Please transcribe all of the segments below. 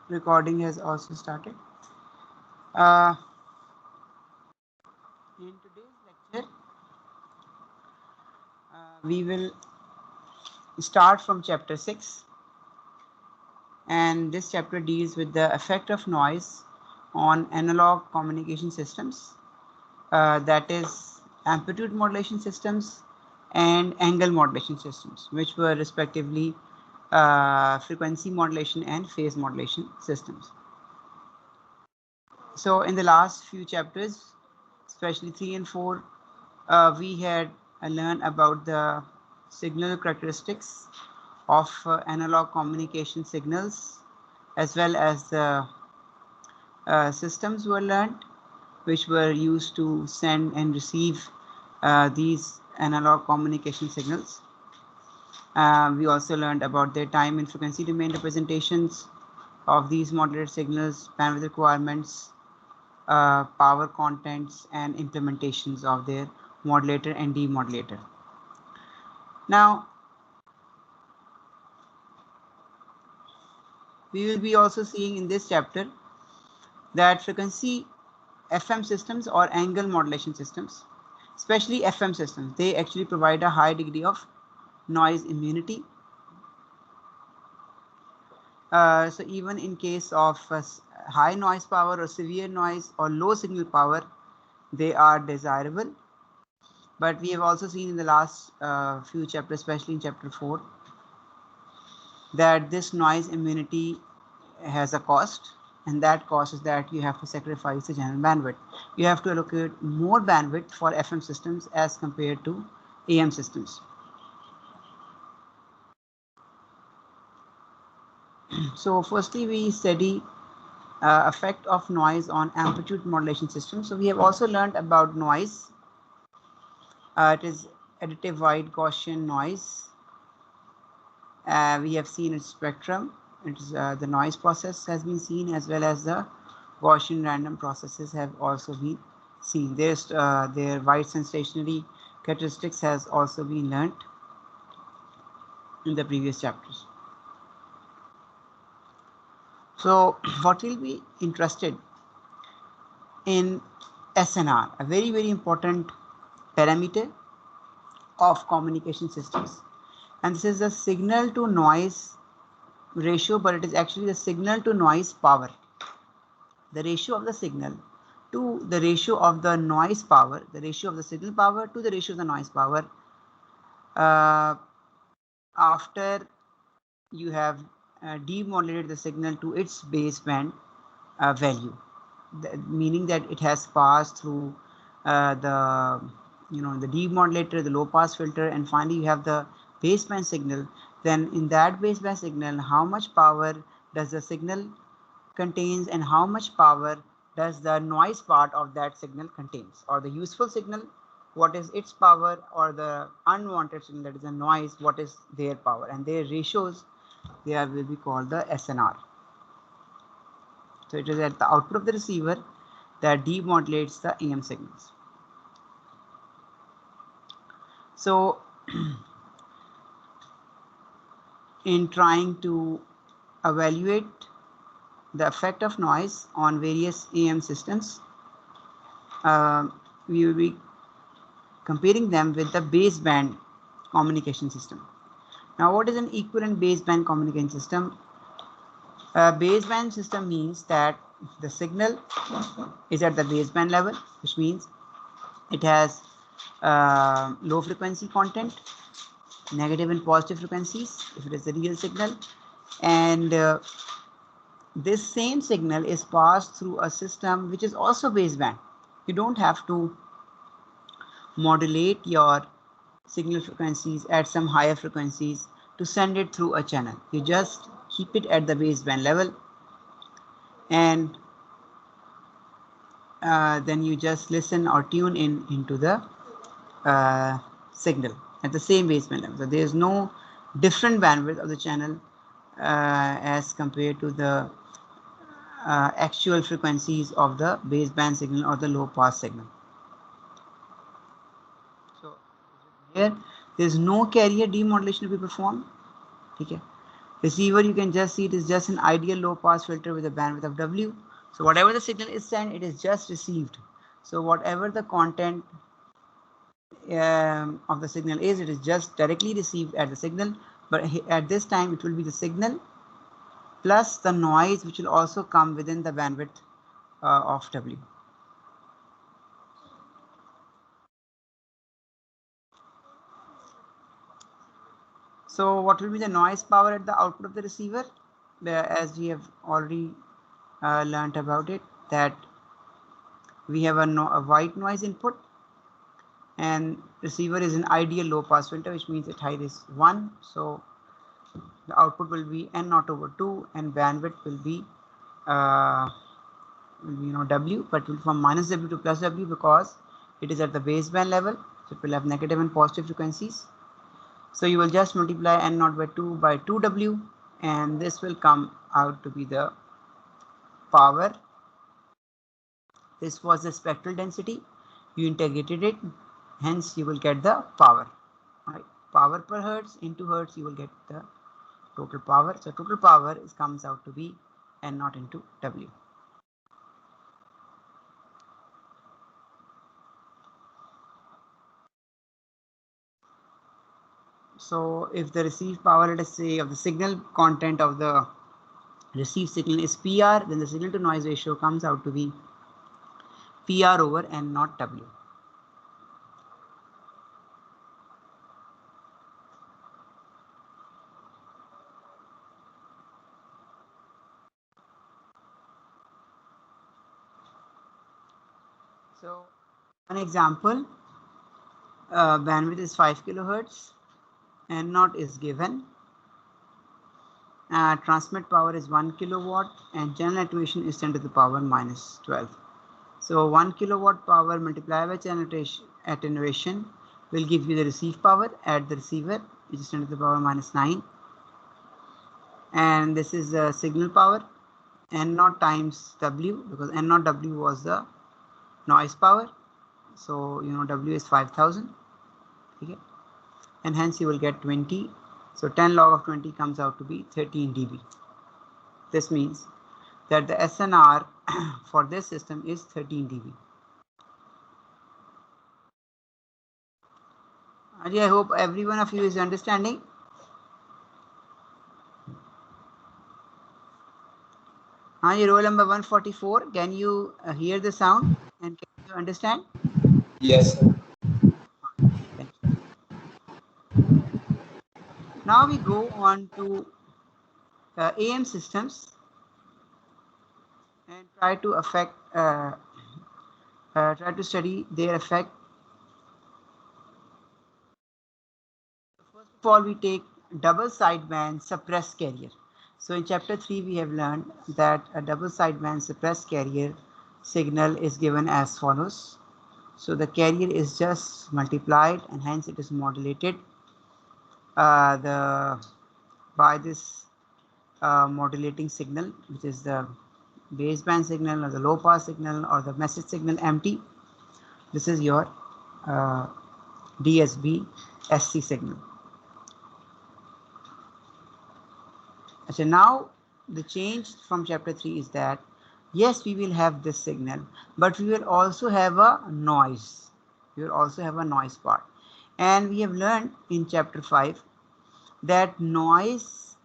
recording has also started. Uh, in today's lecture, we will start from chapter 6, and this chapter deals with the effect of noise on analog communication systems, that is amplitude modulation systems and angle modulation systems, which were respectively frequency modulation and phase modulation systems. So in the last few chapters, especially 3 and 4, we had learned about the signal characteristics of analog communication signals, as well as the systems were learned which were used to send and receive these analog communication signals. We also learned about their time and frequency domain representations of these modulated signals, bandwidth requirements, power contents, and implementations of their modulator and demodulator. Now, we will be also seeing in this chapter that frequency FM systems or angle modulation systems, especially FM systems, they actually provide a high degree of noise immunity. So even in case of high noise power or severe noise or low signal power, they are desirable. But we have also seen in the last few chapters, especially in chapter 4, that this noise immunity has a cost, and that cost is that you have to sacrifice the general bandwidth. You have to allocate more bandwidth for FM systems as compared to AM systems. So firstly, we study effect of noise on amplitude modulation systems. So we have also learned about noise. It is additive wide Gaussian noise. We have seen its spectrum. It is the noise process has been seen, as well as the Gaussian random processes have also been seen. Their wide sensationary characteristics has also been learnt in the previous chapters. So what will be interested in SNR, a very important parameter of communication systems, and this is the signal to noise ratio, but it is actually the signal to noise power. The ratio of the signal to the ratio of the noise power, the ratio of the signal power to the ratio of the noise power, after you have demodulated the signal to its baseband value, meaning that it has passed through the demodulator, the low pass filter, and finally you have the baseband signal. Then in that baseband signal, how much power does the signal contains, and how much power does the noise part of that signal contains, or the useful signal, what is its power, or the unwanted signal, that is a noise, what is their power, and their ratios, they will be called the SNR. So it is at the output of the receiver that demodulates the AM signals. So in trying to evaluate the effect of noise on various AM systems, we will be comparing them with the baseband communication system. Now, what is an equivalent baseband communication system? A baseband system means that the signal is at the baseband level, which means it has low frequency content, negative and positive frequencies if it is a real signal, and this same signal is passed through a system which is also baseband. You don't have to modulate your signal frequencies at some higher frequencies to send it through a channel. You just keep it at the baseband level, and then you just listen or tune into the signal at the same baseband level. So there is no different bandwidth of the channel as compared to the actual frequencies of the baseband signal or the low pass signal. So here there is no carrier demodulation to be performed. Okay. Receiver, you can just see it is just an ideal low pass filter with a bandwidth of W. So whatever the signal is sent, it is just received. So whatever the content of the signal is, it is just directly received at the signal. But at this time, it will be the signal plus the noise, which will also come within the bandwidth of W. So what will be the noise power at the output of the receiver? As we have already learnt about it, that we have a white noise input, and receiver is an ideal low pass filter, which means its height is 1. So the output will be n naught over 2, and bandwidth will be W, but will from minus W to plus W because it is at the baseband level. So it will have negative and positive frequencies. So you will just multiply n naught by 2 by 2W, and this will come out to be the power. This was the spectral density. You integrated it, hence you will get the power. Right? Power per hertz into hertz, you will get the total power. So total power comes out to be n naught into W. So if the received power, let us say, of the signal content of the received signal is PR, then the signal to noise ratio comes out to be PR over n naught W. So an example, bandwidth is 5 kilohertz, n naught is given, transmit power is 1 kilowatt, and channel attenuation is 10 to the power minus 12. So 1 kilowatt power multiplied by channel attenuation will give you the received power at the receiver, which is 10 to the power minus 9. And this is the signal power, n naught times W, because n naught W was the noise power. So W is 5000. Okay, and hence you will get 20. So 10 log of 20 comes out to be 13 dB. This means that the SNR for this system is 13 dB. I hope every one of you is understanding. Roll number 144. Can you hear the sound and can you understand? Yes, sir. Thank you. Now we go on to AM systems and try to study their effect. First of all, we take double sideband suppressed carrier. So in chapter 3, we have learned that a double sideband suppressed carrier signal is given as follows. So the carrier is just multiplied and hence it is modulated by this modulating signal, which is the baseband signal or the low pass signal or the message signal empty. This is your DSB SC signal. So now the change from chapter 3 is that yes, we will have this signal, but we will also have a noise. We will also have a noise part. And we have learned in chapter 5 that noise,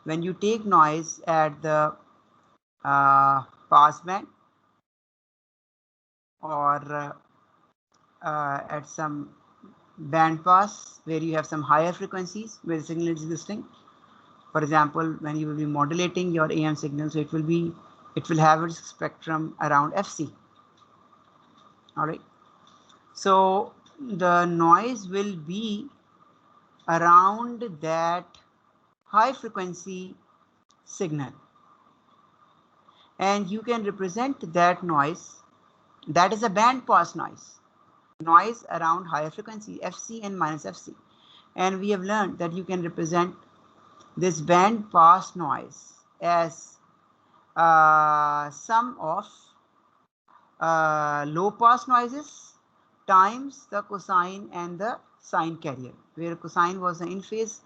when you take noise at the pass band or at some band pass where you have some higher frequencies where the signal is existing. For example, when you will be modulating your AM signal, so it will have its spectrum around FC. All right. So the noise will be around that high frequency signal, and you can represent that noise. That is a band pass noise around higher frequency FC and minus FC. And we have learned that you can represent this band pass noise as sum of low pass noises times the cosine and the sine carrier, where cosine was the in phase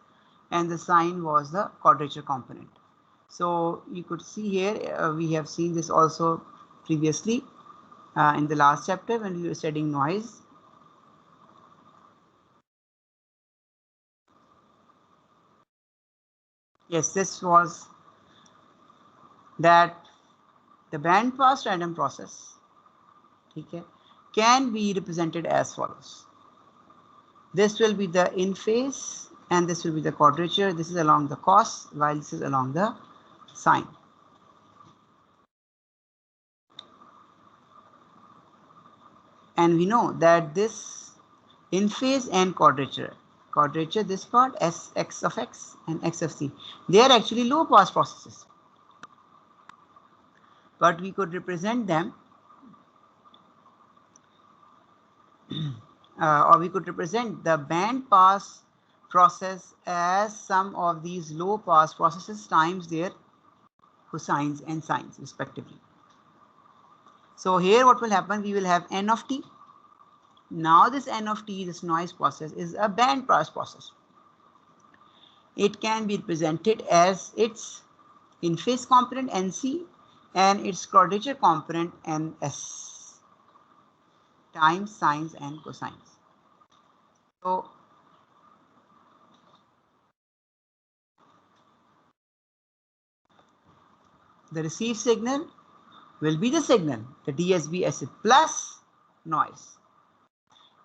and the sine was the quadrature component. So you could see here, we have seen this also previously in the last chapter when we were studying noise. Yes, this was that the band pass random process, okay, can be represented as follows. This will be the in phase and this will be the quadrature. This is along the cos while this is along the sine. And we know that this in phase and quadrature, this part s x of x and x of c, they are actually low pass processes, but we could represent them or we could represent the band pass process as sum of these low pass processes times their cosines and sines respectively. So here what will happen, we will have n of t. Now this n of t, this noise process, is a band pass process. It can be represented as its in phase component nc and its quadrature component ns times sines and cosines. So the received signal will be the signal, the DSB plus noise.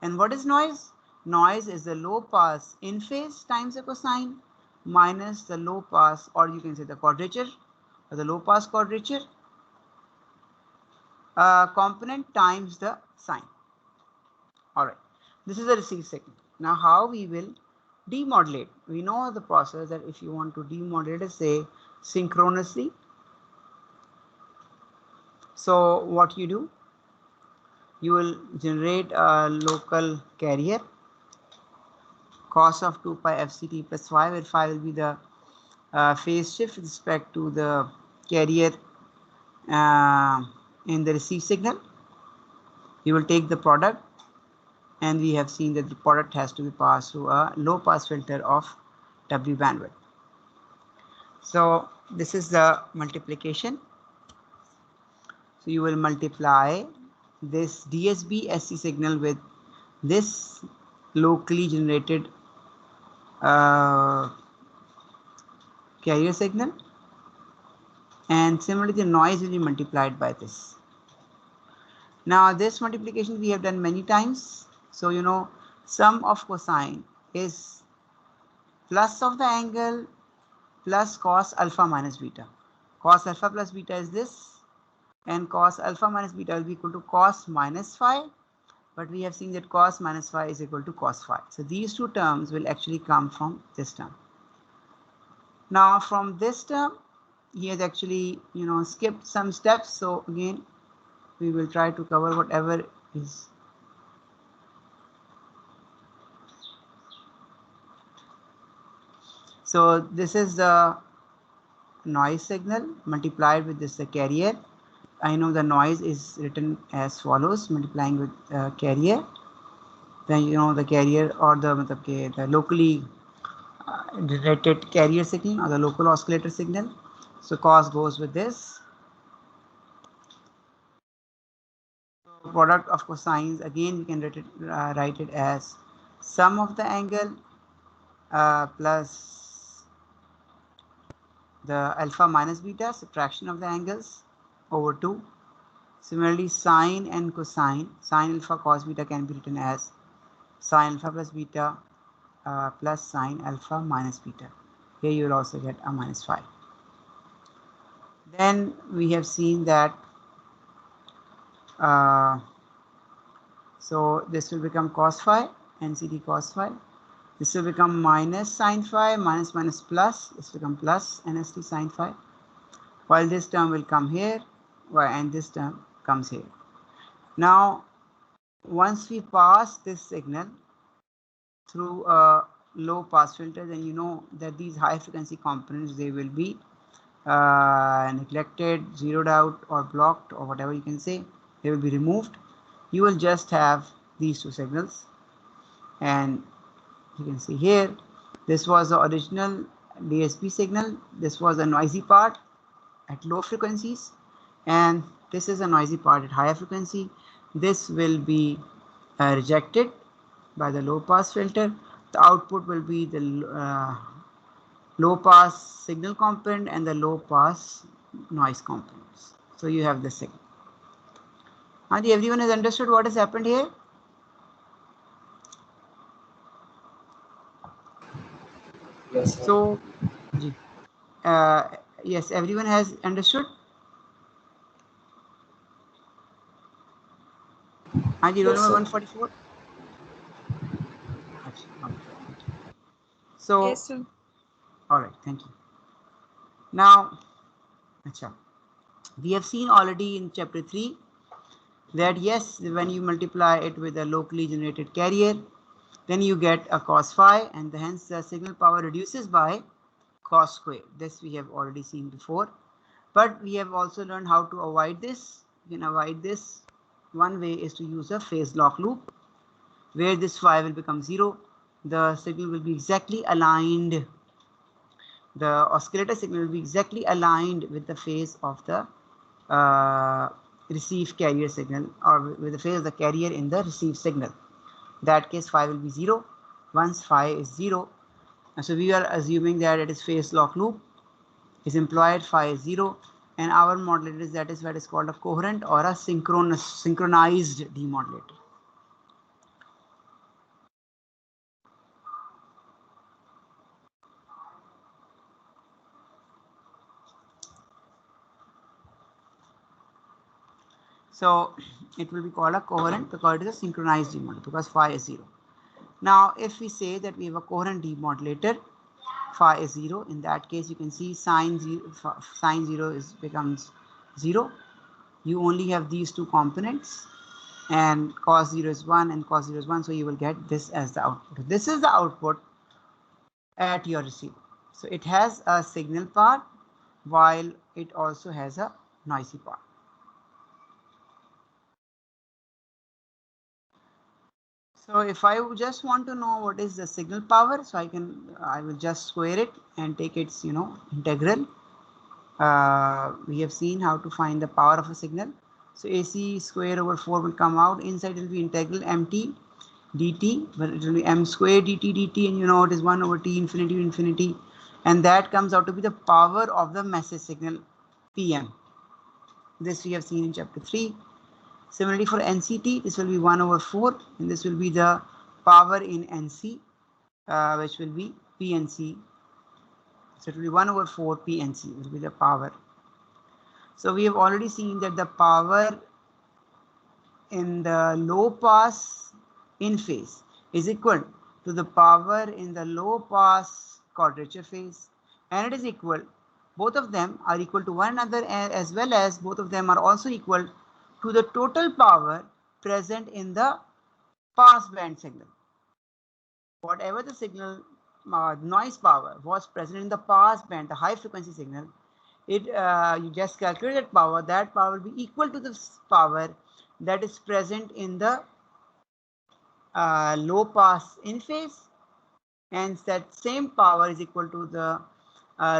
And what is noise? Noise is the low pass in phase times the cosine minus the low pass, or you can say the quadrature or the low pass quadrature component times the sine. Alright, this is the received signal. Now how we will demodulate? We know the process that if you want to demodulate, say synchronously. So what you do? You will generate a local carrier cos of 2 pi fct plus phi, where phi will be the phase shift with respect to the carrier in the receive signal. You will take the product, and we have seen that the product has to be passed through a low pass filter of W bandwidth. So this is the multiplication. So you will multiply this DSB SC signal with this locally generated carrier signal, and similarly the noise will be multiplied by this. Now this multiplication we have done many times. So you know, sum of cosine is plus of the angle plus cos alpha minus beta. Cos alpha plus beta is this, and cos alpha minus beta will be equal to cos minus phi, but we have seen that cos minus phi is equal to cos phi. So these two terms will actually come from this term. Now from this term, he has actually, you know, skipped some steps. So again, we will try to cover whatever is. So this is the noise signal multiplied with this the carrier. I know the noise is written as follows, multiplying with carrier. Then you know the carrier or the locally generated carrier signal or the local oscillator signal. So cos goes with this. So product of cosines, again we can write it as sum of the angle plus the alpha minus beta, subtraction of the angles over 2. Similarly, sine and cosine, sine alpha cos beta can be written as sine alpha plus beta plus sine alpha minus beta. Here you will also get a minus phi. Then we have seen that so this will become cos phi, NCD cos phi. This will become minus sine phi, minus minus plus, this will become plus NST sine phi. While this term will come here, and this term comes here. Now, once we pass this signal through a low pass filter, then you know that these high frequency components, they will be neglected, zeroed out, or blocked, or whatever you can say. They will be removed. You will just have these two signals, and you can see here This was the original DSP signal. This was a noisy part at low frequencies, and this is a noisy part at higher frequency. This will be rejected by the low pass filter. The output will be the low pass signal component and the low pass noise components. So you have the signal. Adi, everyone has understood what has happened here? Yes, sir. So, uh, yes, everyone has understood. Adi, roll Yes, number sir. 144. Okay, thank you. So, Yes, sir. all right, thank you. Now, acha, we have seen already in chapter 3 that yes, when you multiply it with a locally generated carrier, then you get a cos phi, and hence the signal power reduces by cos square. This we have already seen before, but we have also learned how to avoid this. You can avoid this. One way is to use a phase lock loop, where this phi will become 0. The signal will be exactly aligned. The oscillator signal will be exactly aligned with the phase of the receive carrier signal, or with the phase of the carrier in the received signal. In that case, phi will be 0. Once phi is 0, so we are assuming that it is phase lock loop is employed, phi is 0, and our modulator is, that is what is called a coherent or a synchronized demodulator. So it will be called a coherent because it is a synchronized demodulator, because phi is 0. Now, if we say that we have a coherent demodulator, phi is 0, in that case you can see sine 0 becomes 0. You only have these two components, and cos 0 is 1 and cos 0 is 1, so you will get this as the output. This is the output at your receiver. So it has a signal part while it also has a noisy part. So if I just want to know what is the signal power, so I will just square it and take its integral. We have seen how to find the power of a signal. So AC square over 4 will come out. Inside it will be integral mt dt, but it will be m square dt dt, and it is 1 over t infinity to infinity, and that comes out to be the power of the message signal PM. This we have seen in chapter 3. Similarly for NCT, this will be 1 over 4, and this will be the power in NC, which will be PNC. So it will be 1 over 4 PNC will be the power. So we have already seen that the power in the low pass in phase is equal to the power in the low pass quadrature phase, and it is equal, both of them are equal to one another, as well as both of them are also equal to the total power present in the pass band signal. Whatever the signal noise power was present in the pass band, the high frequency signal, it you just calculate that power. That power will be equal to the power that is present in the low pass in phase, and that same power is equal to the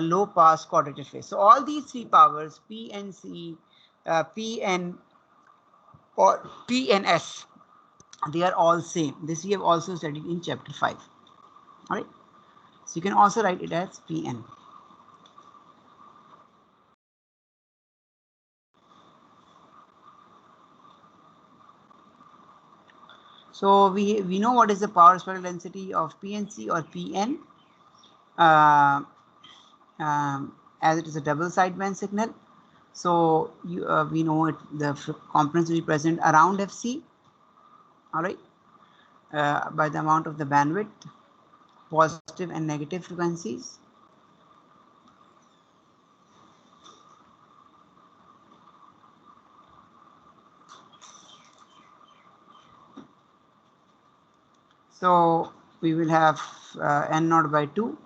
low pass quadrature phase. So all these three powers, P and C, P and or P and S, they are all same. This we have also studied in chapter 5. All right. So you can also write it as Pn. So we know what is the power spectral density of PNC or PN, uh, as it is a double sideband signal. So we know it, the components will be present around Fc. All right, by the amount of the bandwidth, positive and negative frequencies. So we will have n0 by 2,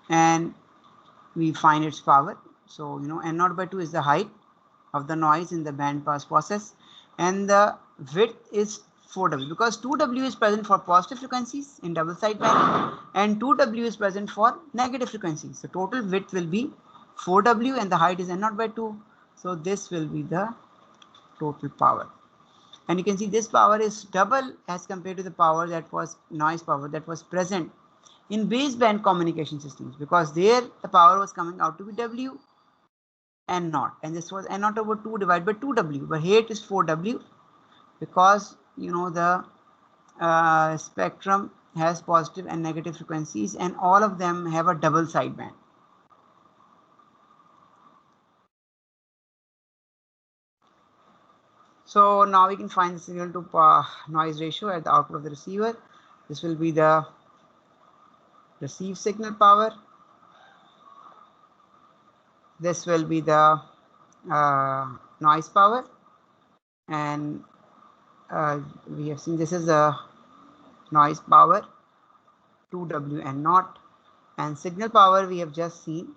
and we find its power. So n0 by 2 is the height of the noise in the band pass process, and the width is 4W, because 2W is present for positive frequencies in double sideband and 2W is present for negative frequencies. So total width will be 4W and the height is N0 by 2. So this will be the total power. And you can see this power is double as compared to the power that was noise power that was present in baseband communication systems, because there the power was coming out to be W and not, and this was N0 over 2 divided by 2W, but here it is 4W because you know the spectrum has positive and negative frequencies and all of them have a double sideband. So now we can find the signal to noise ratio at the output of the receiver. This will be the receive signal power. This will be the noise power, and we have seen this is the noise power 2W and not, and signal power we have just seen,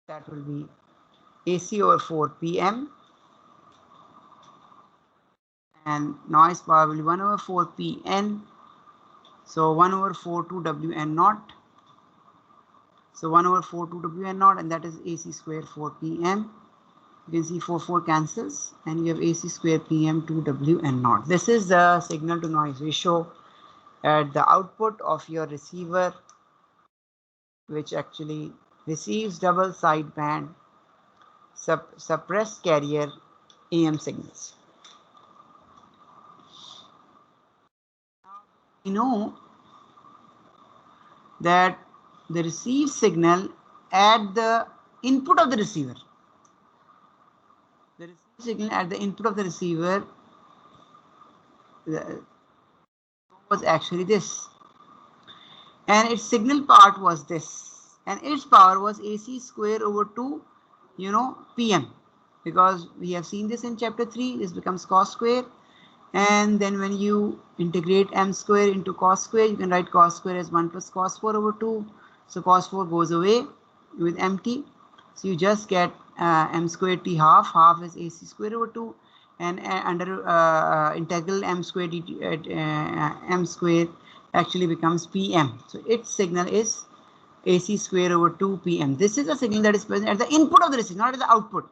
that will be AC over 4 PM, and noise power will be 1 over 4 PN, so 1 over 4 2W and not, so 1 over 4 2W and not, and that is AC square 4 PM. You can see 4 cancels and you have AC square PM 2W and not. This is the signal to noise ratio at the output of your receiver, which actually receives double sideband suppressed carrier AM signals. We know that the received signal at the input of the receiver, the received signal at the input of the receiver was actually this, and its signal part was this, and its power was AC square over 2 PM, because we have seen this in chapter 3. This becomes cos square, and then when you integrate m square into cos square, you can write cos square as 1 plus cos 4 over 2. So cos 4 goes away with mt, so you just get m square t half is AC square over 2, and under integral m square dt m square actually becomes PM. So its signal is AC square over 2 PM. This is a signal that is present at the input of the receiver, not at the output.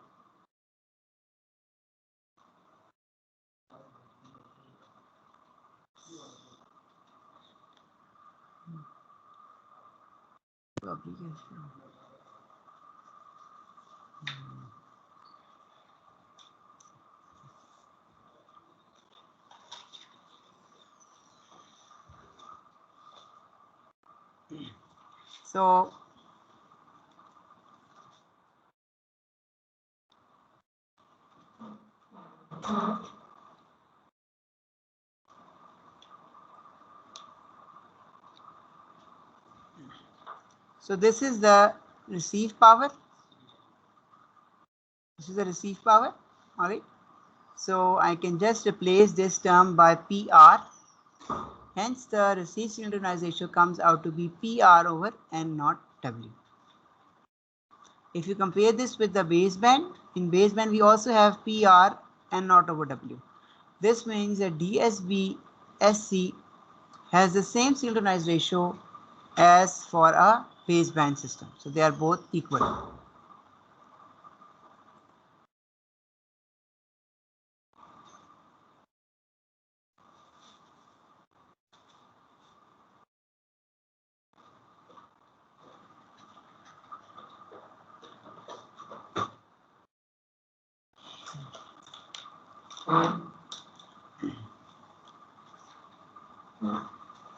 So this is the receive power. This is the receive power. All right. So I can just replace this term by PR. Hence, the receive signal to noise ratio comes out to be PR over N not W. If you compare this with the baseband, in baseband we also have PR N not over W. This means that DSB SC has the same signal to noise ratio as for a baseband system. So they are both equal.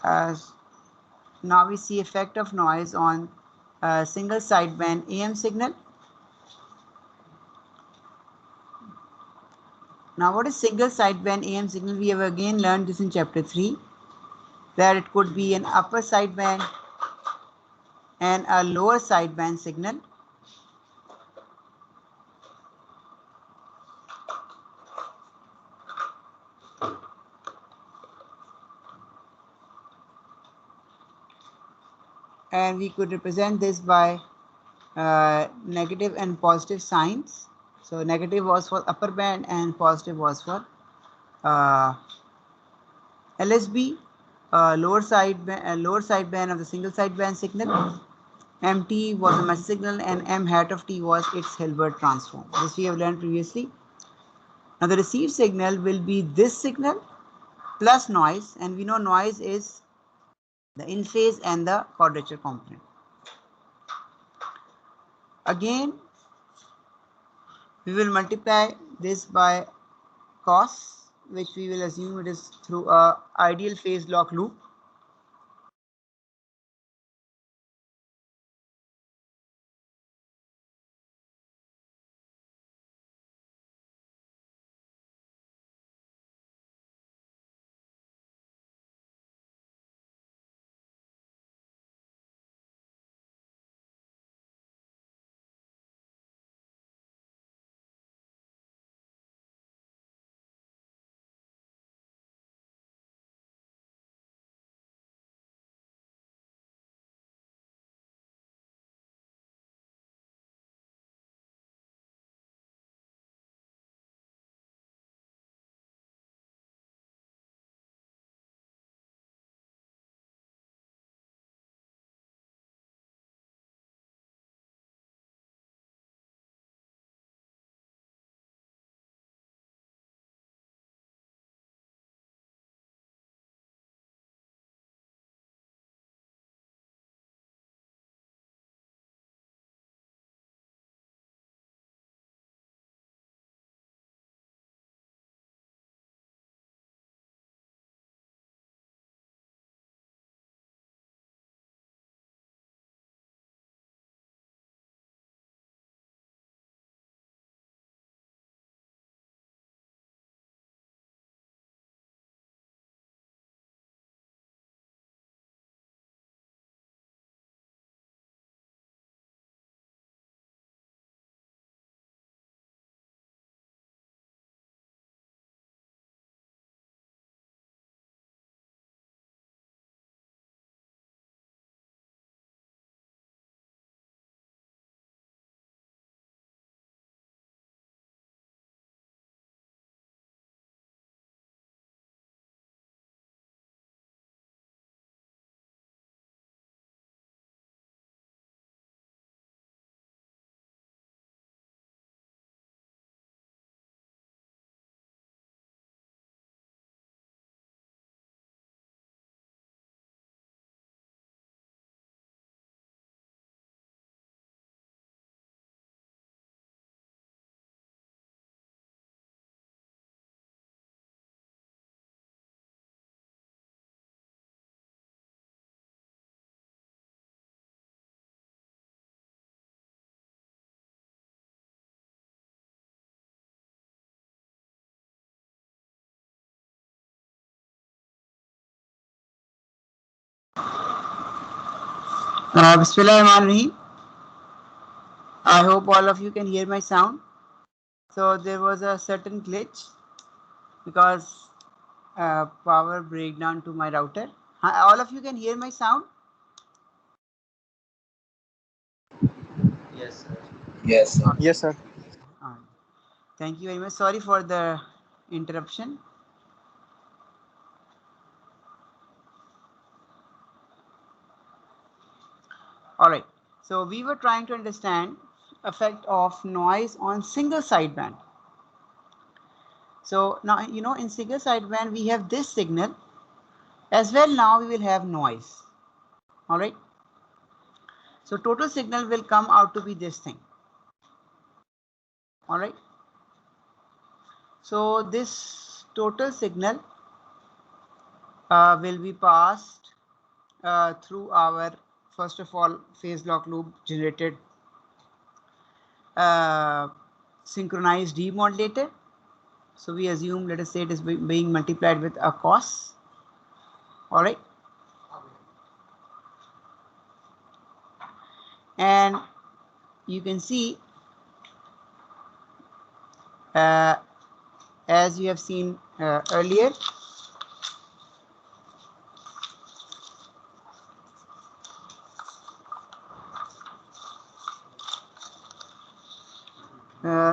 As now we see effect of noise on single sideband AM signal. Now what is single sideband AM signal? We have again learned this in chapter 3, that it could be an upper sideband and a lower sideband signal. And we could represent this by negative and positive signs. So negative was for upper band and positive was for uh, LSB, lower sideband of the single sideband signal. MT was a message signal and M hat of T was its Hilbert transform. This we have learned previously. Now the received signal will be this signal plus noise, and we know noise is the in phase and the quadrature component. Again, we will multiply this by cos, which we will assume it is through a ideal phase lock loop. Bismillahirrahmanirrahim. I hope all of you can hear my sound. So there was a certain glitch because power breakdown to my router. All of you can hear my sound. Yes, sir. Yes, sir. Yes, sir. Uh, Thank you very much. Sorry for the interruption. All right. So we were trying to understand effect of noise on single sideband. So now in single sideband we have this signal as well. Now we will have noise. All right. So total signal will come out to be this thing. All right. So this total signal will be passed through our first of all phase lock loop generated uh, synchronized demodulator. So we assume, let us say, it is being multiplied with a cos. All right. And you can see, uh, as you have seen earlier,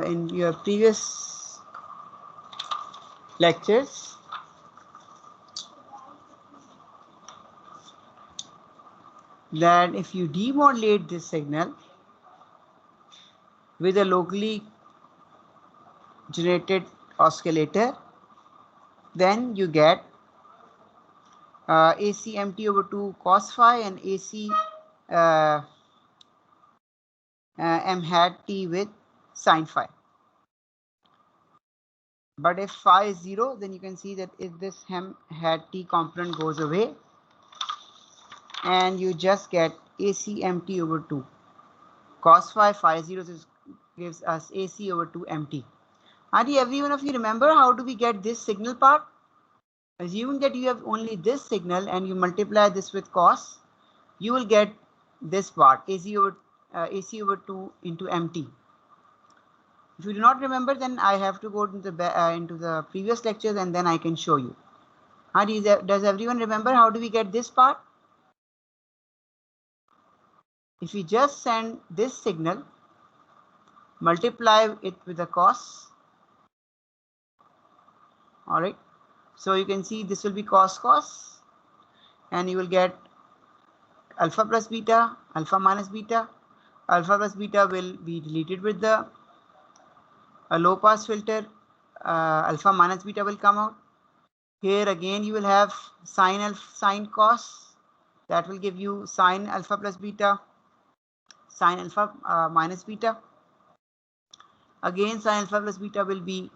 in your previous lectures, that if you demodulate this signal with a locally generated oscillator, then you get AC mt over 2 cos phi and AC m hat t with sin phi. But if phi is 0, then you can see that if this m hat t component goes away and you just get AC mt over 2 cos phi. Phi 0 gives us AC over 2 mt. Every one of you remember how do we get this signal part? Assuming that you have only this signal and you multiply this with cos, you will get this part AC over 2 into mt. If you do not remember, then I have to go into the previous lectures and then I can show you. Does everyone remember how do we get this part? If we just send this signal, multiply it with the cos, all right. So you can see this will be cos, and you will get alpha plus beta, alpha minus beta. Alpha plus beta will be deleted with the low pass filter. Alpha minus beta will come out. Here again you will have sine cos, that will give you sine alpha plus beta, sine alpha minus beta. Again sine alpha plus beta will be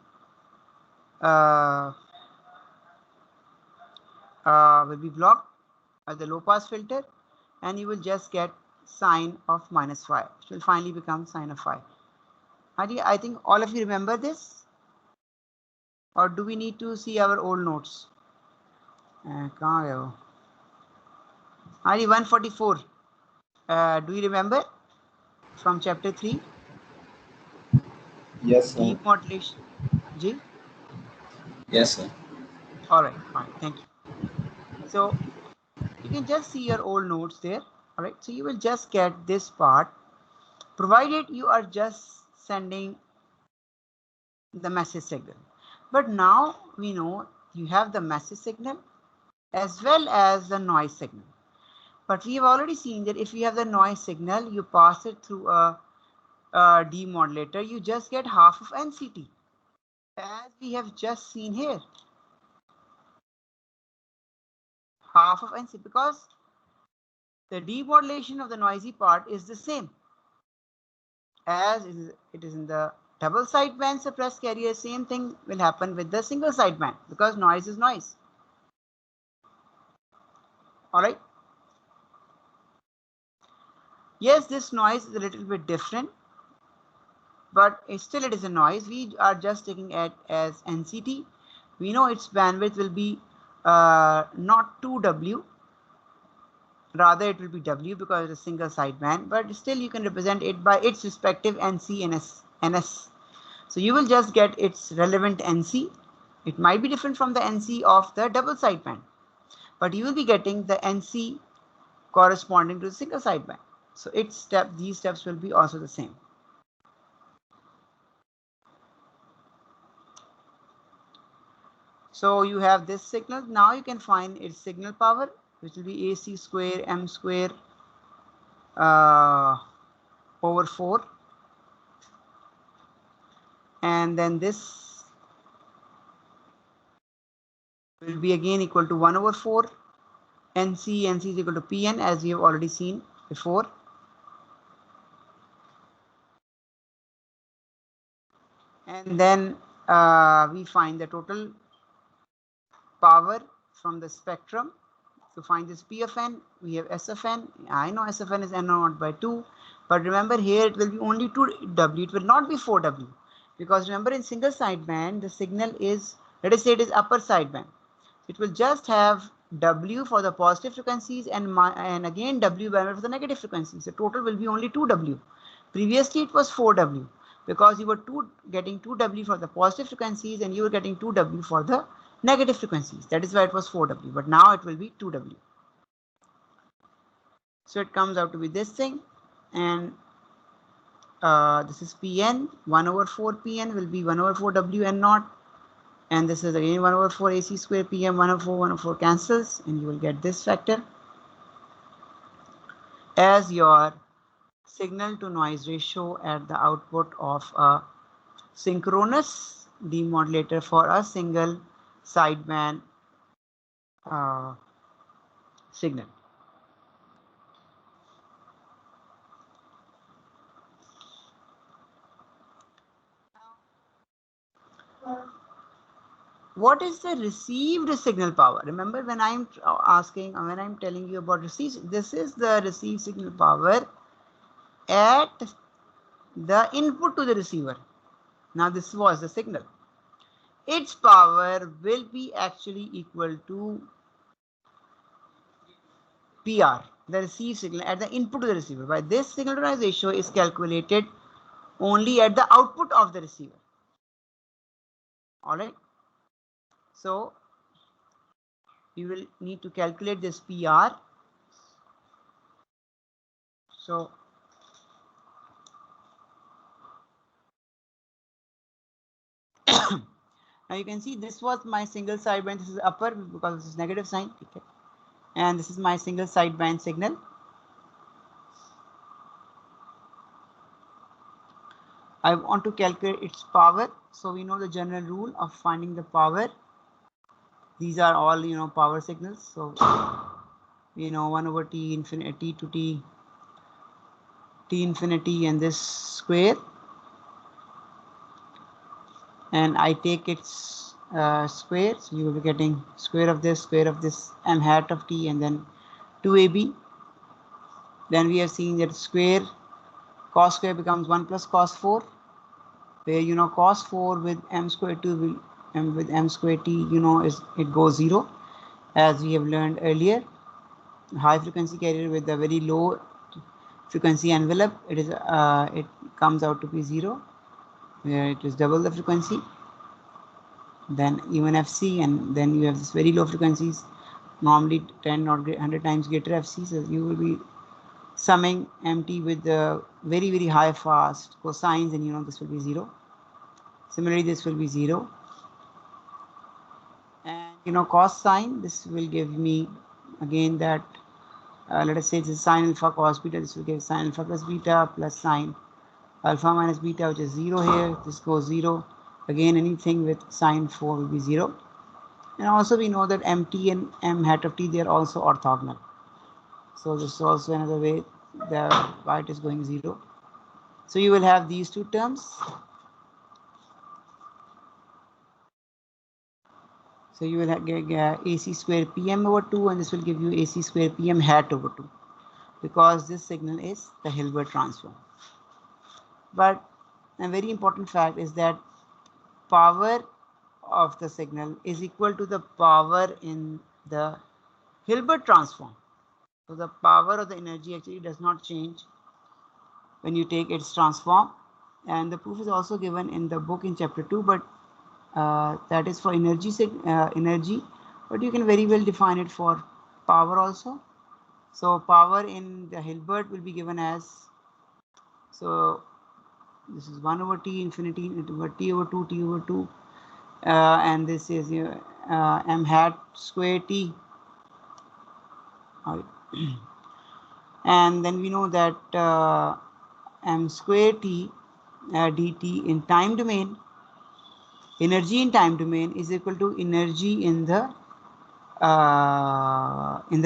blocked by the low pass filter, and you will just get sine of minus phi, which will finally become sine of phi. I think all of you remember this, or do we need to see our old notes? 144. Do you remember from chapter 3? Yes, sir. Demodulation. G? Yes, sir. All right, fine, thank you. So you can just see your old notes there. All right, so you will just get this part, provided you are just sending the message signal. But now we know you have the message signal as well as the noise signal. But we have already seen that if you have the noise signal, you pass it through a demodulator, you just get half of NCT, as we have just seen here. Half of NCT, because the demodulation of the noisy part is the same as it is in the double sideband suppressed carrier. Same thing will happen with the single sideband, because noise is noise. All right. Yes, this noise is a little bit different, but still it is a noise. We are just taking it as NCT. We know its bandwidth will be not 2W, rather it will be W, because it's a single sideband, but still you can represent it by its respective NC and NS. So you will just get its relevant NC. It might be different from the NC of the double sideband, but you will be getting the NC corresponding to the single sideband. So these steps will be also the same. So you have this signal. Now you can find its signal power, which will be AC square M square over 4. And then this will be again equal to 1 over 4. NC is equal to Pn, as we have already seen before. And then we find the total power from the spectrum. To find this P of n, we have S of n. I know S of n is n0 by 2, but remember here it will be only 2W. It will not be 4W, because remember in single sideband the signal is, let us say it is upper sideband. It will just have W for the positive frequencies and again W bandwidth for the negative frequencies. The total will be only 2W. Previously it was 4W, because you were getting 2W for the positive frequencies and you were getting 2W for the negative frequencies. That is why it was 4W, but now it will be 2W. So it comes out to be this thing, and this is Pn. 1 over 4 Pn will be 1 over 4 Wn0, And this is again 1 over 4 AC square PM, 1 over 4 cancels, and you will get this factor as your signal to noise ratio at the output of a synchronous demodulator for a single sideband signal. What is the received signal power? Remember, when I'm telling you about receive, this is the received signal power at the input to the receiver. Now this was the signal. Its power will be actually equal to PR, the received signal at the input to the receiver. But this signal to noise ratio is calculated only at the output of the receiver. Alright. So you will need to calculate this PR. So now you can see this was my single sideband. This is upper because this is negative sign. Okay. And this is my single sideband signal. I want to calculate its power. So we know the general rule of finding the power. These are all power signals. So 1 over T infinity, T to T infinity, and this square. And I take its square, so you will be getting square of this m hat of T, and then 2ab. Then we have seen that square cos square becomes 1 plus cos 4, where cos 4 with m square 2 will with m square T it goes 0, as we have learned earlier. High frequency carrier with a very low frequency envelope, it comes out to be 0, where it is double the frequency, then even FC, and then you have this very low frequencies, normally 10 or 100 times greater FC. So you will be summing MT with the very high fast cosines, and this will be 0. Similarly, this will be 0, and cos sine, this will give me again that let us say this is sine alpha cos beta. This will give sine alpha plus beta plus sine alpha minus beta, which is 0 here. This goes 0. Again, anything with sine 4 will be 0. And also we know that MT and M hat of T, they are also orthogonal. So this is also another way why it is going 0. So you will have these two terms. So you will have AC square PM over 2, and this will give you AC square PM hat over 2, because this signal is the Hilbert transform. But a very important fact is that power of the signal is equal to the power in the Hilbert transform. So the power of the energy actually does not change when you take its transform, and the proof is also given in the book in chapter 2, but that is for energy, but you can very well define it for power also. So power in the Hilbert will be given as, so this is 1 over T infinity into T over 2, T over 2, and this is m hat square T. And then we know that m square T dt in time domain, energy in time domain is equal to energy in the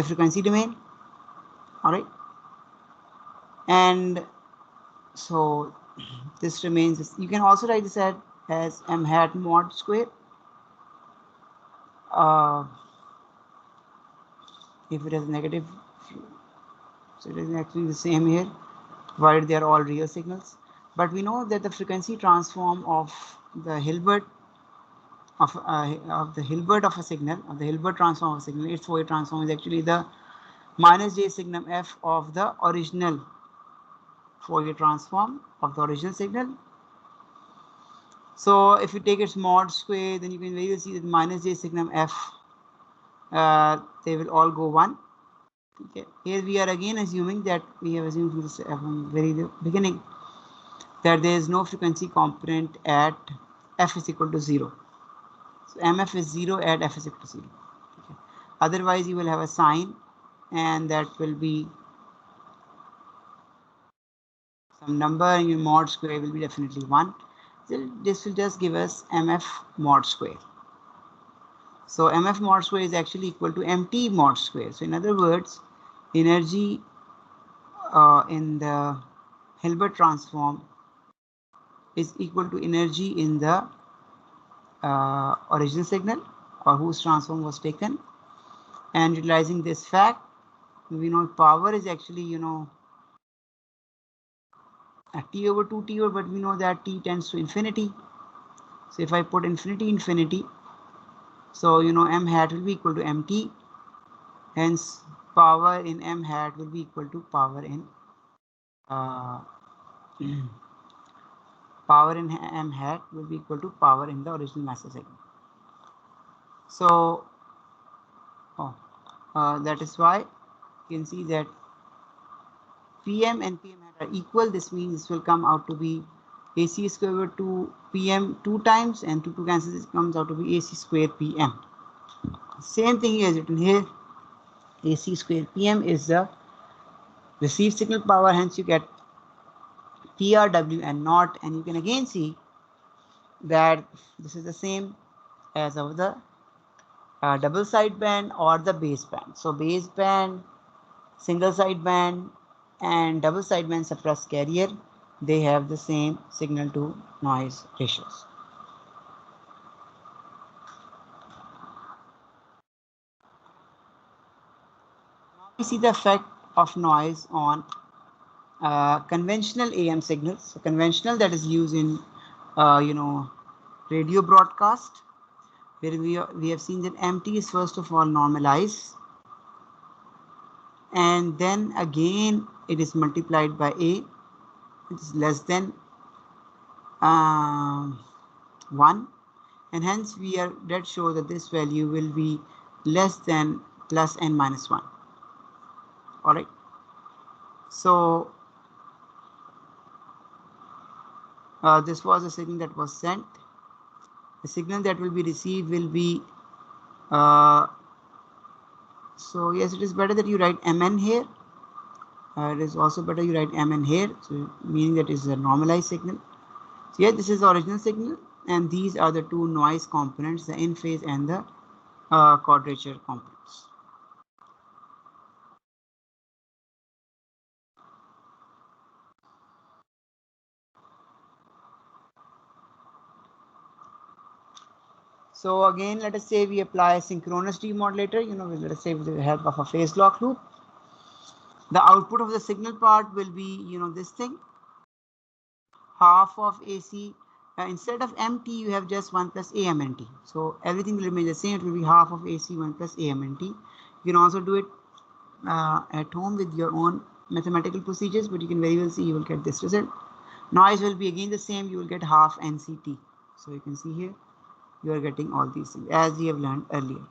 frequency domain. All right, and so this remains. You can also write this as m hat mod square. If it has negative, so it is actually the same here, provided they are all real signals. But we know that the frequency transform of the Hilbert of the Hilbert of a signal, of the Hilbert transform of a signal, its Fourier transform is actually the minus j signum f of the original Fourier transform of the original signal. So if you take its mod square, then you can very well see that minus j signum f, they will all go 1. Okay. Here we are again assuming that we have assumed from very beginning that there is no frequency component at f is equal to 0. So MF is 0 at F is equal to 0. Okay. Otherwise, you will have a sign, and that will be some number, and your mod square will be definitely 1. So this will just give us MF mod square. So MF mod square is actually equal to MT mod square. So in other words, energy in the Hilbert transform is equal to energy in the original signal, or whose transform was taken. And utilizing this fact, we know power is actually, T over 2 T over, but we know that T tends to infinity. So if I put infinity, so M hat will be equal to MT. Hence, power in M hat will be equal to power in uh, power in M hat will be equal to power in the original master segment. So that is why you can see that PM and PM hat are equal. This means this will come out to be AC square over 2 PM 2 times, and 2 cancels, this comes out to be AC square PM. Same thing is written here. AC square PM is the received signal power, hence you get PRW and not, and you can again see that this is the same as of the double sideband or the baseband. So baseband, single sideband, and double sideband suppressed carrier, they have the same signal to noise ratios. Now we see the effect of noise on conventional AM signals. So conventional, that is used in radio broadcast, where we have seen that MT is first of all normalized, and then again it is multiplied by A, which is less than 1, and hence we are that show that this value will be less than plus n minus 1. All right, so this was a signal that was sent. The signal that will be received will be so yes, it is better that you write mn here. It is also better you write mn here, so meaning that is a normalized signal. So yeah, this is the original signal, and these are the two noise components, the in phase and the quadrature components. So again, let us say we apply a synchronous demodulator, let us say with the help of a phase lock loop. The output of the signal part will be, this thing, half of AC. Instead of MT, you have just 1 plus AMNT. So everything will remain the same. It will be half of AC 1 plus AMNT. You can also do it at home with your own mathematical procedures, but you can very well see you will get this result. Noise will be again the same. You will get half NCT. So you can see here, you are getting all these things as we have learned earlier.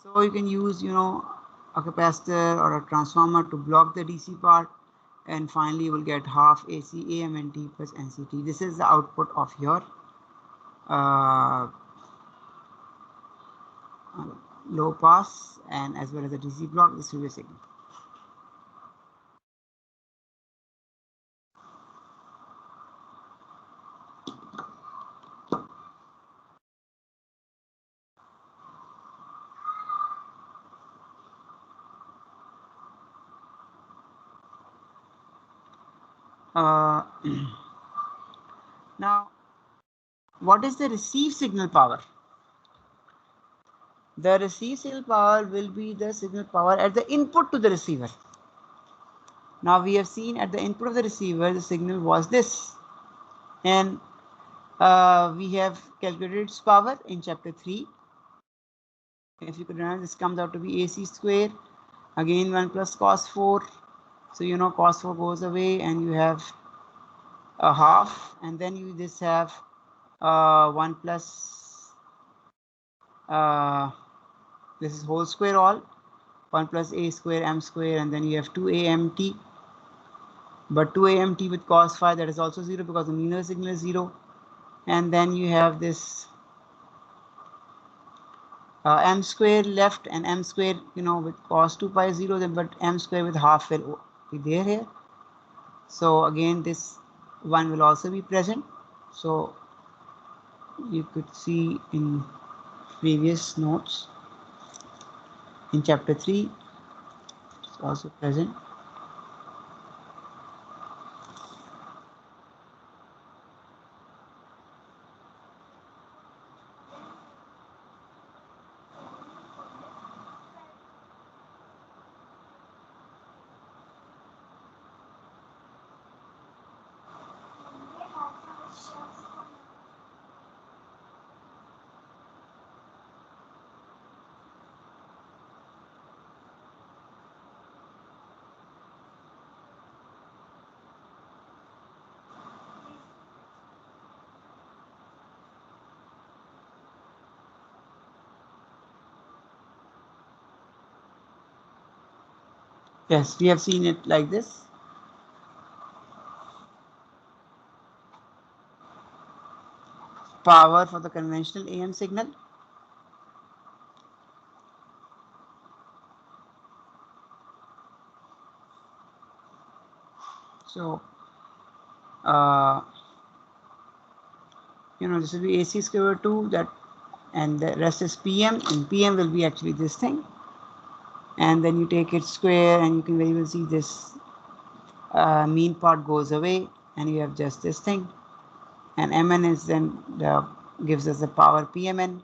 So you can use, a capacitor or a transformer to block the DC part, and finally you will get half AC AMNT plus NCT. This is the output of your low pass, and as well as the DC block, this will be a signal. Now, what is the receive signal power? The receive signal power will be the signal power at the input to the receiver. Now we have seen at the input of the receiver, the signal was this, and we have calculated its power in chapter 3. If you could remember, this comes out to be AC square, again 1 plus cos 4. So cos 4 goes away, and you have a half, and then you just have 1 plus this is whole square, all 1 plus a square m square, and then you have 2 AMT, but 2 AMT with cos phi, that is also 0 because the linear signal is 0. and then you have this m square left and m square, with cos 2 pi 0, then but m square with half will be there here. So again this one will also be present. So you could see in previous notes in chapter 3 it's also present. Yes, we have seen it like this. Power for the conventional AM signal. So uh, this will be AC square 2, that, and the rest is PM, and PM will be actually this thing, and then you take it square and you can very well see this mean part goes away and you have just this thing, and Mn is then gives us the power Pmn.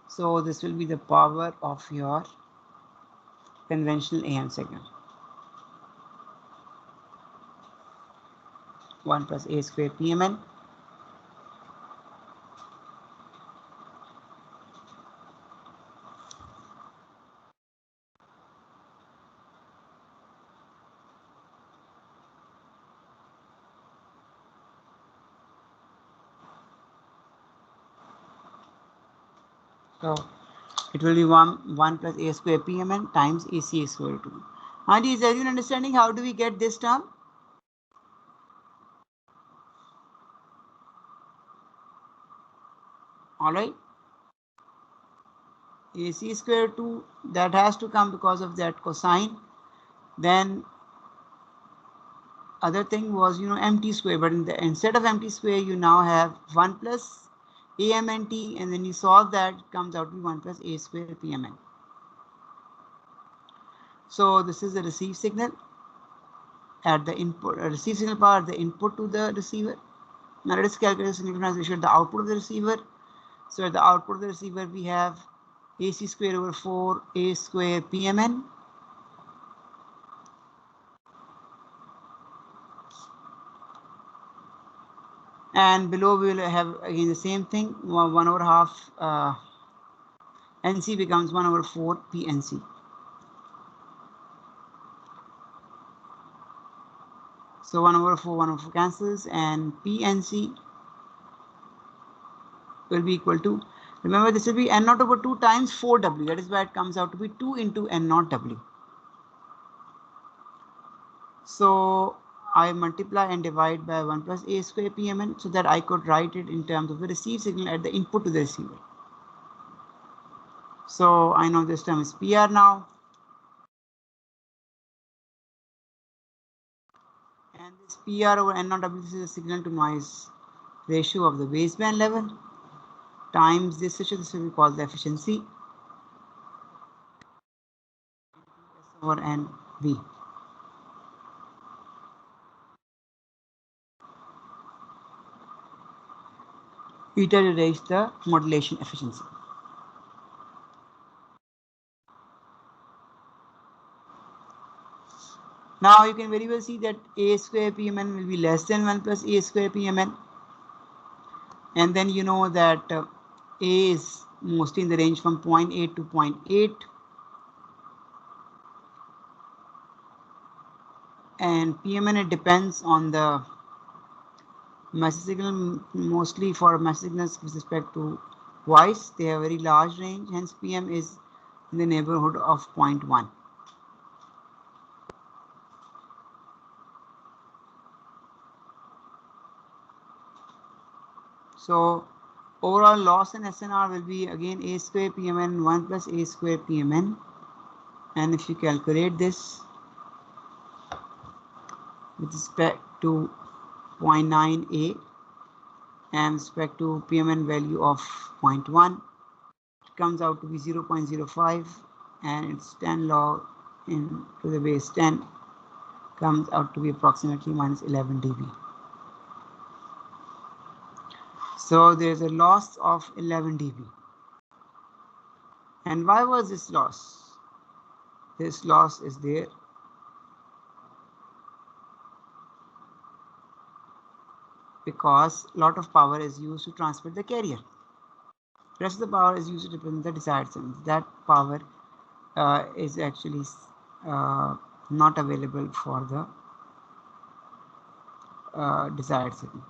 So this will be the power of your conventional AM signal, 1 plus A square Pmn. So it will be 1 plus A square Pmn times AC square 2. And is everyone understanding how do we get this term? All right. AC square 2, that has to come because of that cosine. Then other thing was mt square, but instead of mt square you now have 1 plus amnt, and then you solve that, it comes out to be 1 plus a square pmn. So this is the receive signal at the input, receive signal power at the input to the receiver. Now let us calculate the signal transmission at the output of the receiver. So at the output of the receiver we have AC square over 4 a square pmn, and below we will have again the same thing, 1 over half NC becomes 1 over 4 PNC. So 1 over 4 cancels, and PNC will be equal to, remember this will be N naught over 2 times 4W. That is why it comes out to be 2 into N naught W. So I multiply and divide by 1 plus A square PMN so that I could write it in terms of the received signal at the input to the receiver. So I know this term is PR now. And this PR over N naught W, this is the signal to noise ratio of the baseband level times this ratio, this will be called the efficiency over NV. Eta to raise the modulation efficiency. Now you can very well see that A square PMN will be less than 1 plus A square PMN, and then you know that A is mostly in the range from 0.8 to 0.8, and PMN, it depends on the message signal. Mostly for message signals with respect to voice, they have very large range, hence PM is in the neighborhood of 0.1. So overall loss in SNR will be again a square PMN 1 plus a square PMN, and if you calculate this with respect to 0.9a and respect to PMN value of 0.1, it comes out to be 0.05, and it's 10 log into the base 10 comes out to be approximately minus 11 dB. So there's a loss of 11 dB. And why was this loss? This loss is there because a lot of power is used to transmit the carrier. The rest of the power is used to represent the desired signals. That power is actually not available for the desired signal.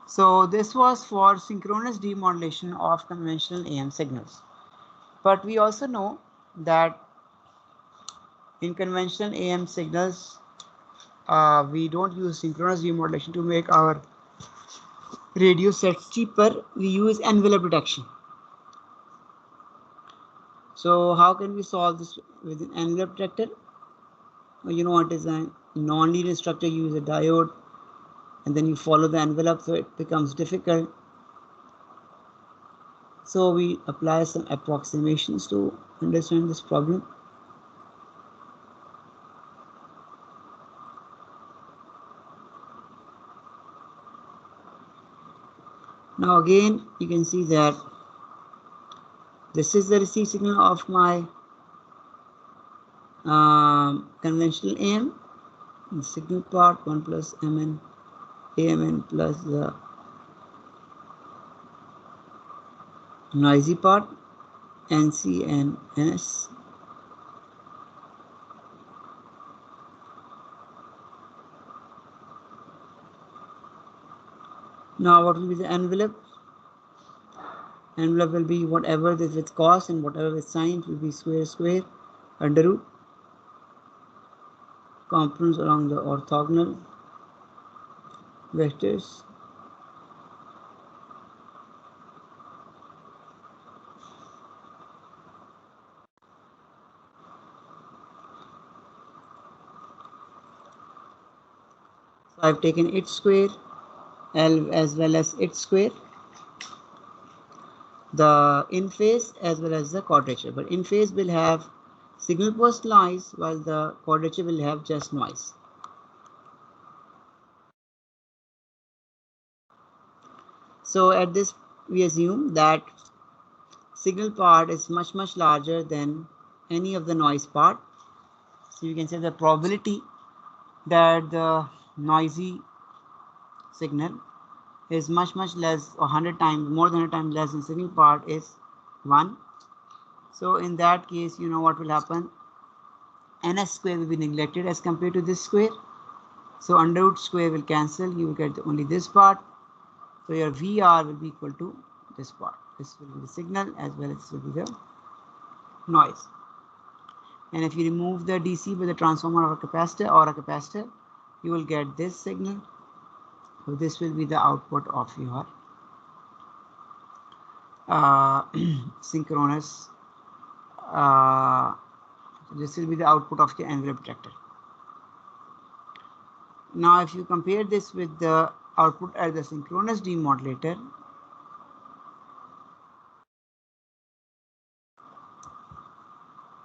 So this was for synchronous demodulation of conventional AM signals. But we also know that in conventional AM signals, we don't use synchronous demodulation to make our radio sets cheaper. We use envelope detection. So how can we solve this with an envelope detector? Well, you know what is a non-linear structure? You use a diode and then you follow the envelope, so it becomes difficult. So we apply some approximations to understand this problem. Now again, you can see that this is the receive signal of my conventional AM. The signal part 1 plus Mn, AMN plus the noisy part, NC and NS. Now what will be the envelope? Envelope will be whatever is with cos and whatever is sine. It will be square under root components along the orthogonal vectors. So I've taken its square L as well as its square, the in phase as well as the quadrature. But in phase will have signal post noise, while the quadrature will have just noise. So at this we assume that signal part is much larger than any of the noise part. So you can say the probability that the noisy signal is much less, 100 times, more than 100 times less than signal part is 1. So in that case, you know what will happen? NS square will be neglected as compared to this square. So under root square will cancel. You will get only this part. So your VR will be equal to this part. This will be the signal as well as this will be the noise. And if you remove the DC with a transformer or a capacitor, you will get this signal. So this will be the output of your synchronous. This will be the output of your envelope detector. Now if you compare this with the output as the synchronous demodulator,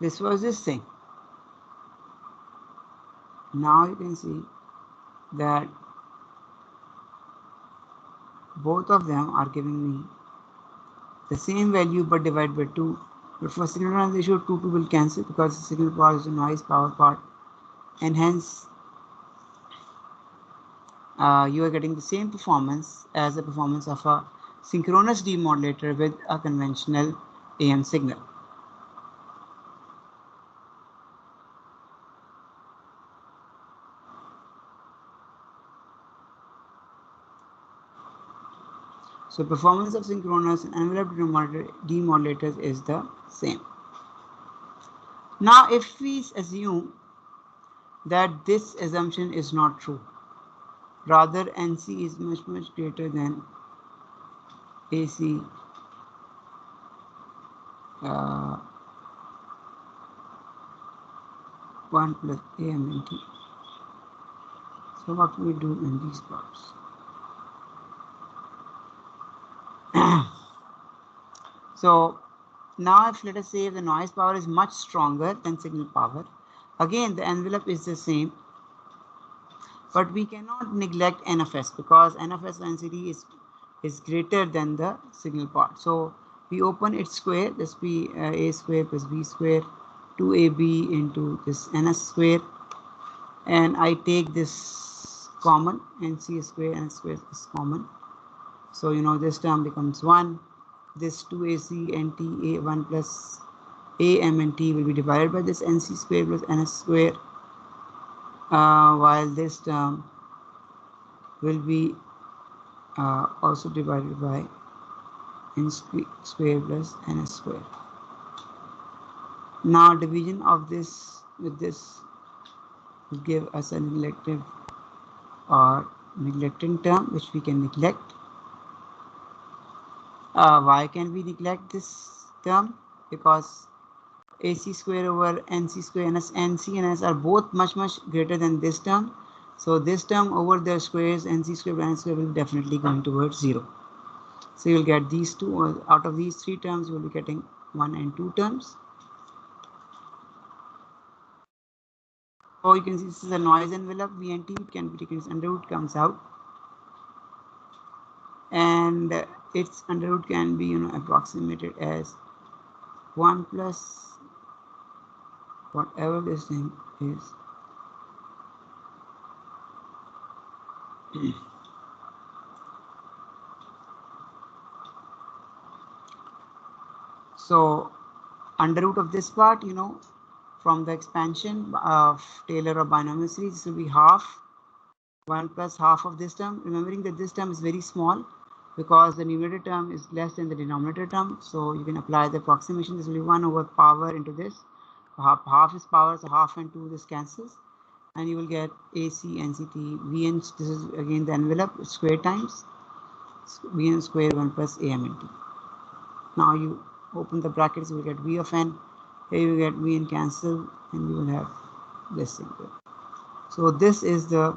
this was this thing. Now you can see that both of them are giving me the same value but divided by 2. But for synchronous ratio, 2 will cancel because the signal part is the noise power part, and hence you are getting the same performance as the performance of a synchronous demodulator with a conventional AM signal. So performance of synchronous and envelope demodulators is the same. Now if we assume that this assumption is not true. Rather, NC is much greater than AC uh, 1 plus AMNT. So what we do in these parts? So now if let us say the noise power is much stronger than signal power, again the envelope is the same, but we cannot neglect NFS because NFS density is greater than the signal part. So we open its square, this be A square plus B square 2AB into this NS square, and I take this common, NC square and square is common. So you know this term becomes 1. This 2AC NT A1 plus AM and T will be divided by this NC square plus NS square, while this term will be also divided by N square plus NS square. Now division of this with this will give us a neglected or neglecting term which we can neglect. Why can we neglect this term? Because AC square over NC square and NC and S are both much greater than this term. So this term over their squares NC square and N square will definitely going towards 0. So you will get these two, out of these three terms you will be getting 1 and 2 terms. So you can see this is a noise envelope VNT, it can be taken as under root, comes out, and its under root can be approximated as 1 plus whatever this thing is. So under root of this part, from the expansion of Taylor or binomial series, this will be half 1 plus half of this term, remembering that this term is very small because the numerator term is less than the denominator term. So you can apply the approximation. This will be 1 over power into this. Half is power, so half and 2 this cancels, and you will get AC NCT Vn. This is again the envelope square times Vn square 1 plus AMNT. Now you open the brackets, you will get V of n. Here you get Vn cancel, and you will have this thing there. So this is the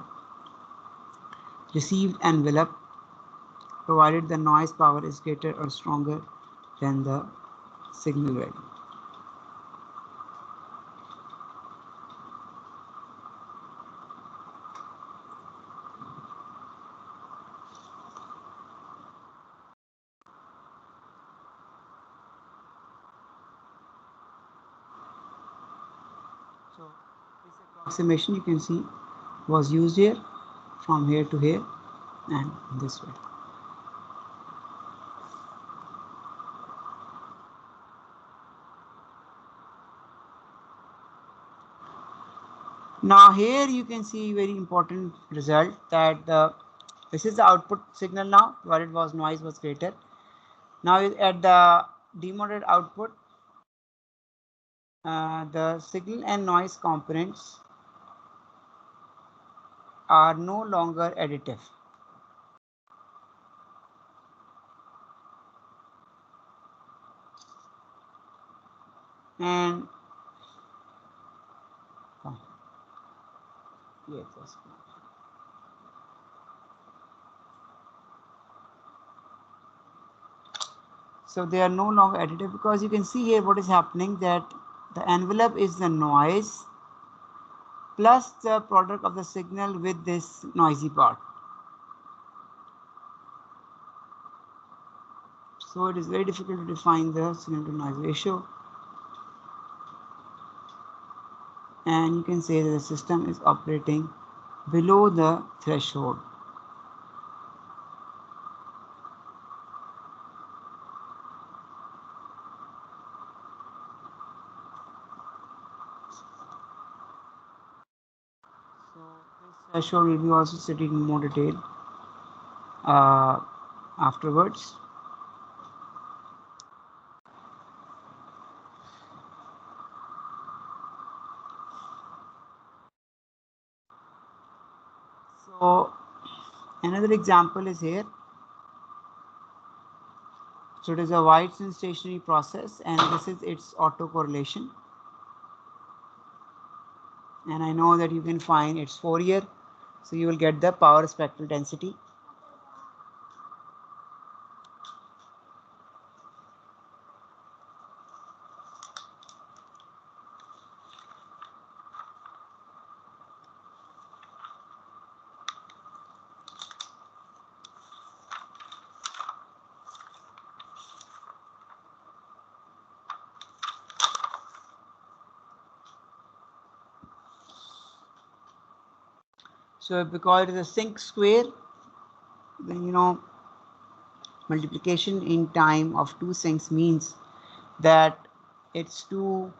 received envelope provided the noise power is greater or stronger than the signal value. So this approximation you can see was used here from here to here and this way. Now here you can see very important result that this is the output signal now, where it was noise was greater. Now at the demodulated output, the signal and noise components are no longer additive. And yes, so they are no longer additive because you can see here what is happening, that the envelope is the noise plus the product of the signal with this noisy part. So it is very difficult to define the signal to noise ratio, and you can say that the system is operating below the threshold. So this threshold will be also studied in more detail afterwards. So another example is here. So it is a Whiteson stationary process, and this is its autocorrelation. And I know that you can find its Fourier, so you will get the power spectral density. So because it is a sinc square, then multiplication in time of two sinks means that it's two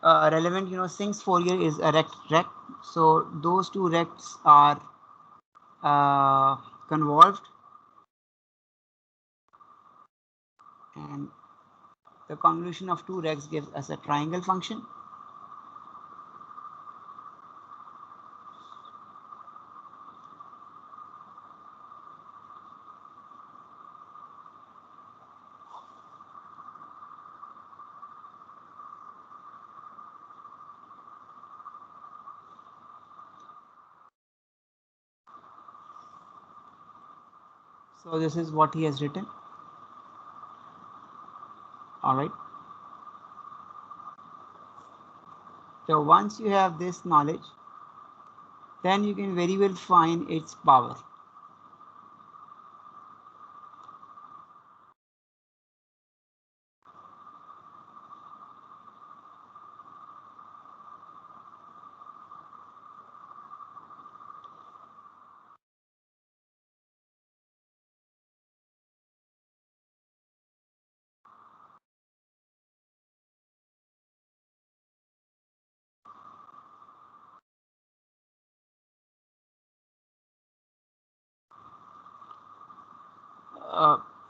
relevant. Sinks Fourier is a rect. So those two rects are convolved, and the convolution of two rects gives us a triangle function. So this is what he has written. All right. So once you have this knowledge, then you can very well find its power.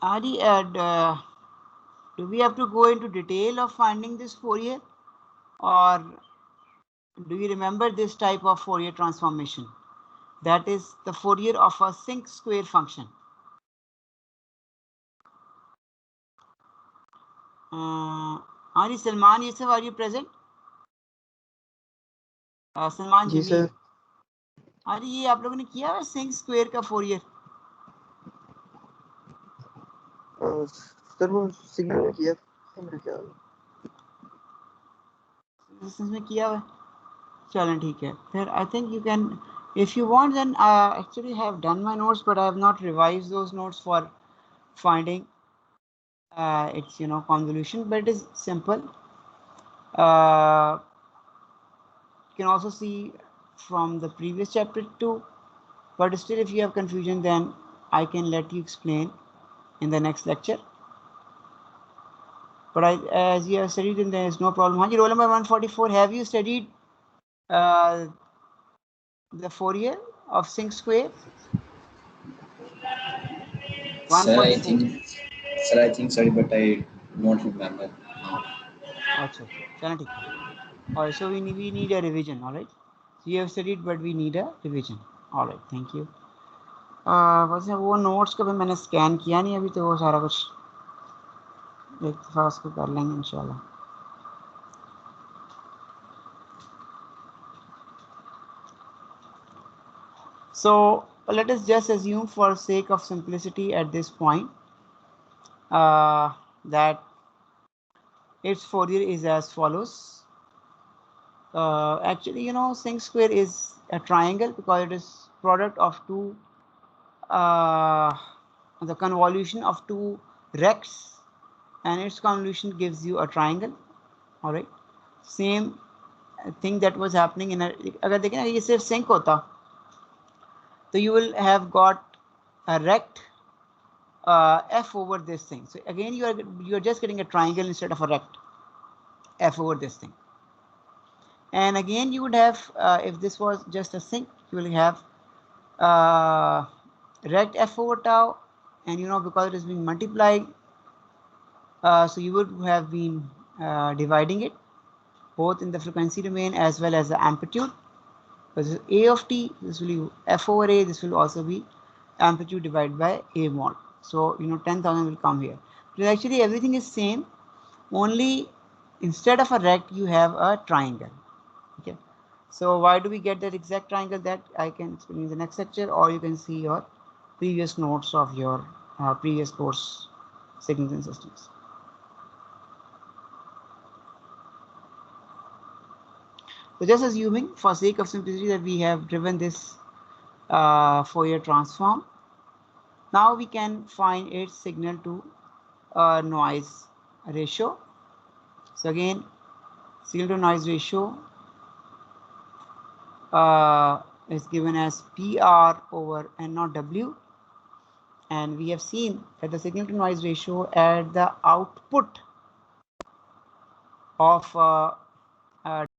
Adi, do we have to go into detail of finding this Fourier, or do you remember this type of Fourier transformation? That is the Fourier of a sinc square function. Adi, Salman Yusuf, are you present? Salman ji Jameel. Sir अरे ये आप लोगों ने किया है sinc square का Fourier? Sir वो signal में किया था मेरे ख्याल में किया हुआ? चलें ठीक है फिर. I think you can, if you want, then I actually have done my notes, but I have not revised those notes for finding its convolution, but it is simple. You can also see from the previous chapter too, but still if you have confusion, then I can let you explain in the next lecture. But as you have studied, then there is no problem. Hanji, roll number 144, have you studied the Fourier of sinc square? Sir, I 144. think, sir, I think, sorry, but I don't remember now. अच्छा अच्छा चलो ठीक है. Alright, so we need a revision. Alright, so you have studied, but we need a revision. Alright, thank you. वैसे वो notes को भी मैंने स्कैन किया नहीं अभी, तो वो सारा कुछ एक दफ़ा उसको कर लेंगे इंशाल्लाह. So let us just assume, for sake of simplicity at this point, that its Fourier is as follows. Actually, sinc square is a triangle because it is product of two the convolution of two rects, and its convolution gives you a triangle. All right, same thing that was happening in अगर देखें ना ये सिर्फ sink होता तो you will have got a rect f over this thing. So again you are just getting a triangle instead of a rect f over this thing. And again you would have, if this was just a sink, you will have rect f over tau, and because it is being multiplied, so you would have been dividing it both in the frequency domain as well as the amplitude. Because this is A of t, this will be f over a, this will also be amplitude divided by a mod. So 10,000 will come here. So actually everything is same, only instead of a rect you have a triangle. Okay, so why do we get that exact triangle? That I can explain in the next lecture, or you can see your previous notes of your previous course signals and systems. So just assuming for sake of simplicity that we have driven this Fourier transform, now we can find its signal to noise ratio. So again, signal to noise ratio is given as PR over N naught W, and we have seen that the signal to noise ratio at the output of